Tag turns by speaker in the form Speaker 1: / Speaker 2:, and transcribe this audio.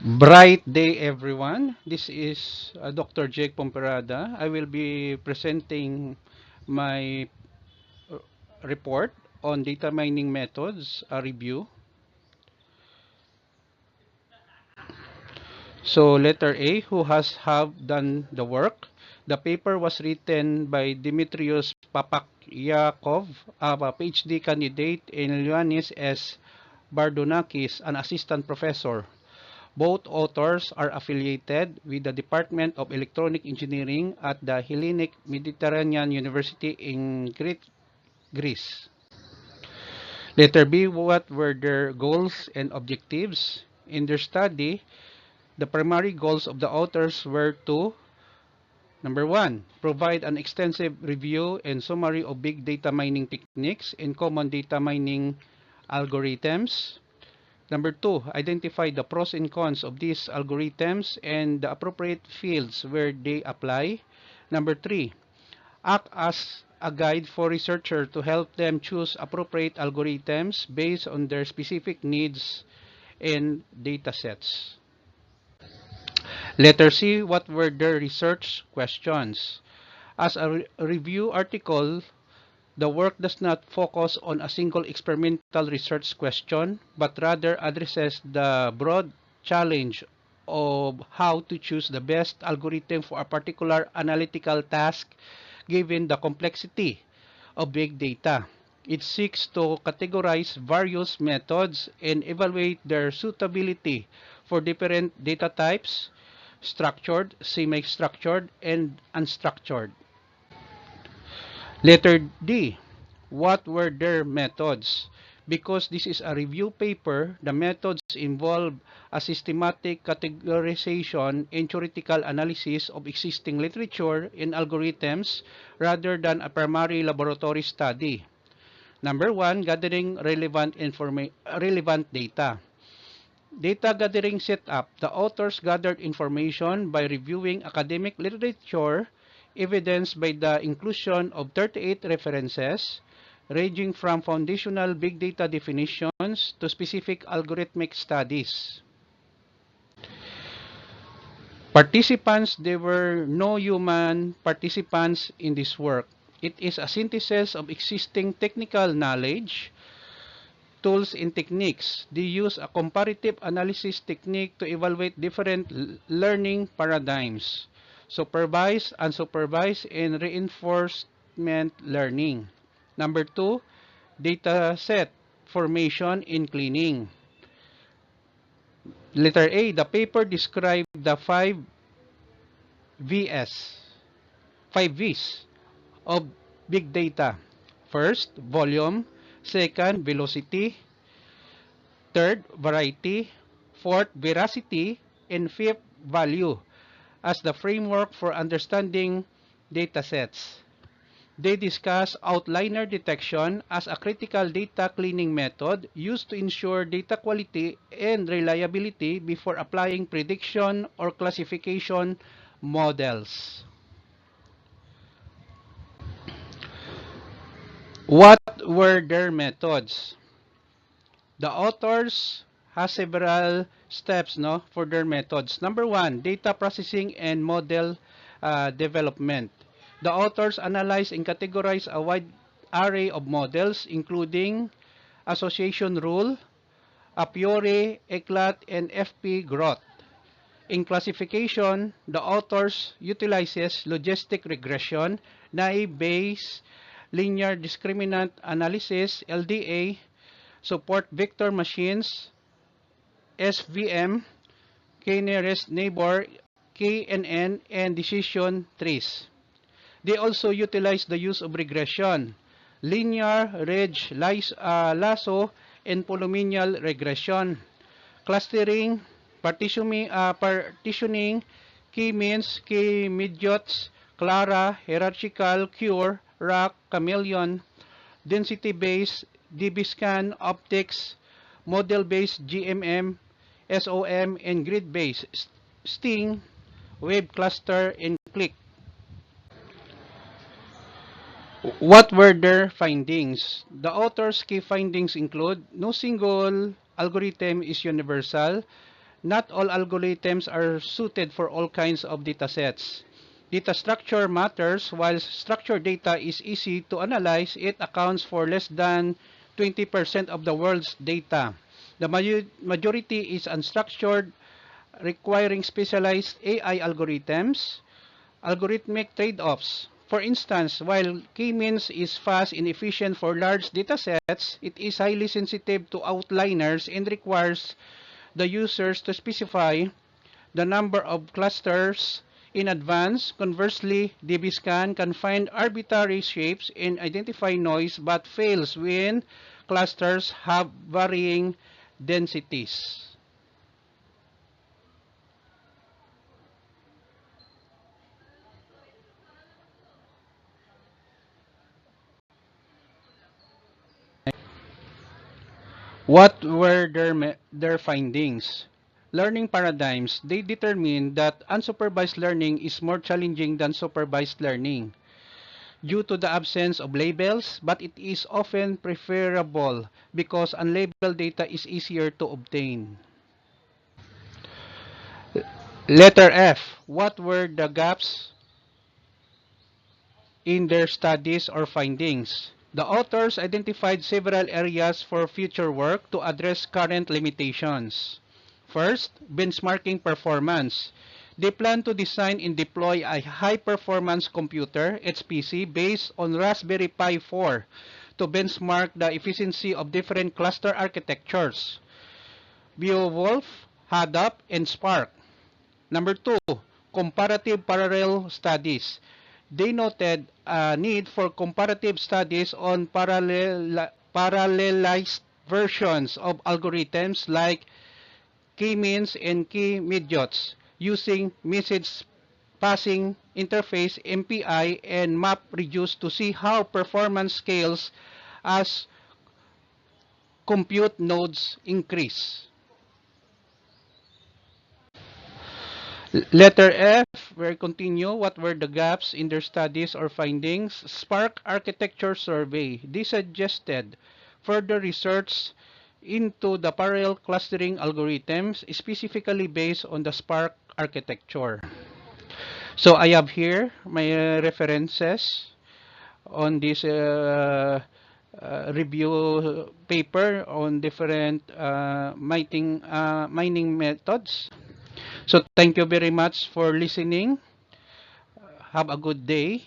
Speaker 1: Bright day, everyone. This is Dr. Jake Pomperada. I will be presenting my uh, report on data mining methods, a review. So letter A, who has have done the work? The paper was written by Dimitrios Papakyakov, a PhD candidate, and Ioannis S. Bardonakis, an assistant professor. Both authors are affiliated with the Department of Electronic Engineering at the Hellenic Mediterranean University in Greece. Letter B, what were their goals and objectives? In their study, the primary goals of the authors were to: number one, provide an extensive review and summary of big data mining techniques and common data mining algorithms. Number two, identify the pros and cons of these algorithms and the appropriate fields where they apply. Number three, act as a guide for researchers to help them choose appropriate algorithms based on their specific needs and data sets. Letter C, what were their research questions? As a review article, the work does not focus on a single experimental research question, but rather addresses the broad challenge of how to choose the best algorithm for a particular analytical task given the complexity of big data. It seeks to categorize various methods and evaluate their suitability for different data types: structured, semi-structured, and unstructured. Letter D, what were their methods? Because this is a review paper, the methods involve a systematic categorization and theoretical analysis of existing literature and algorithms rather than a primary laboratory study. Number one, gathering relevant data. Data gathering setup. The authors gathered information by reviewing academic literature, evidenced by the inclusion of 38 references, ranging from foundational big data definitions to specific algorithmic studies. Participants, there were no human participants in this work. It is a synthesis of existing technical knowledge, tools, and techniques. They use a comparative analysis technique to evaluate different learning paradigms: supervised, unsupervised, and reinforcement learning. Number two, data set formation and cleaning. Letter A, the paper described the 5 V's of big data. First, volume. Second, velocity. Third, variety. Fourth, veracity. And fifth, value as the framework for understanding datasets. They discuss outliner detection as a critical data cleaning method used to ensure data quality and reliability before applying prediction or classification models. What were their methods? The authors has several steps, no, for their methods. Number one, data processing and model development. The authors analyze and categorize a wide array of models, including association rule, a priori, ECLAT, and FP-Groth. In classification, the authors utilizes logistic regression, naive Bayes, linear discriminant analysis, LDA, support vector machines, SVM, k-nearest neighbor, KNN, and decision trees. They also utilize the use of regression, linear, Ridge, lasso, and polynomial regression, clustering, partitioning, k-means, k-midgets, Clara, hierarchical, Cure, RAC, chameleon, density-based, DBScan, optics, model-based GMM, SOM, and grid-based Sting, wave cluster, and click. What were their findings? The author's key findings include: no single algorithm is universal. not all algorithms are suited for all kinds of datasets. Data structure matters. While structured data is easy to analyze, it accounts for less than 20% of the world's data. The majority is unstructured, requiring specialized AI algorithms. Algorithmic trade-offs. For instance, while k-means is fast and efficient for large datasets, it is highly sensitive to outliers and requires the users to specify the number of clusters in advance. Conversely, DBSCAN can find arbitrary shapes and identify noise but fails when clusters have varying densities. What were their findings? Learning paradigms. They determined that unsupervised learning is more challenging than supervised learning due to the absence of labels, but it is often preferable because unlabeled data is easier to obtain. Letter F. What were the gaps in their studies or findings? The authors identified several areas for future work to address current limitations. First, benchmarking performance. They plan to design and deploy a high-performance computer, HPC, based on Raspberry Pi 4 to benchmark the efficiency of different cluster architectures, Beowulf, Hadoop, and Spark. Number two, comparative parallel studies. They noted a need for comparative studies on parallelized versions of algorithms like k-means and k-midgets using message passing interface MPI and MapReduce to see how performance scales as compute nodes increase. Letter F, we continue. What were the gaps in their studies or findings? Spark Architecture Survey. They suggested further research into the parallel clustering algorithms, specifically based on the Spark architecture. So I have here my references on this review paper on different mining methods. So thank you very much for listening. Have a good day.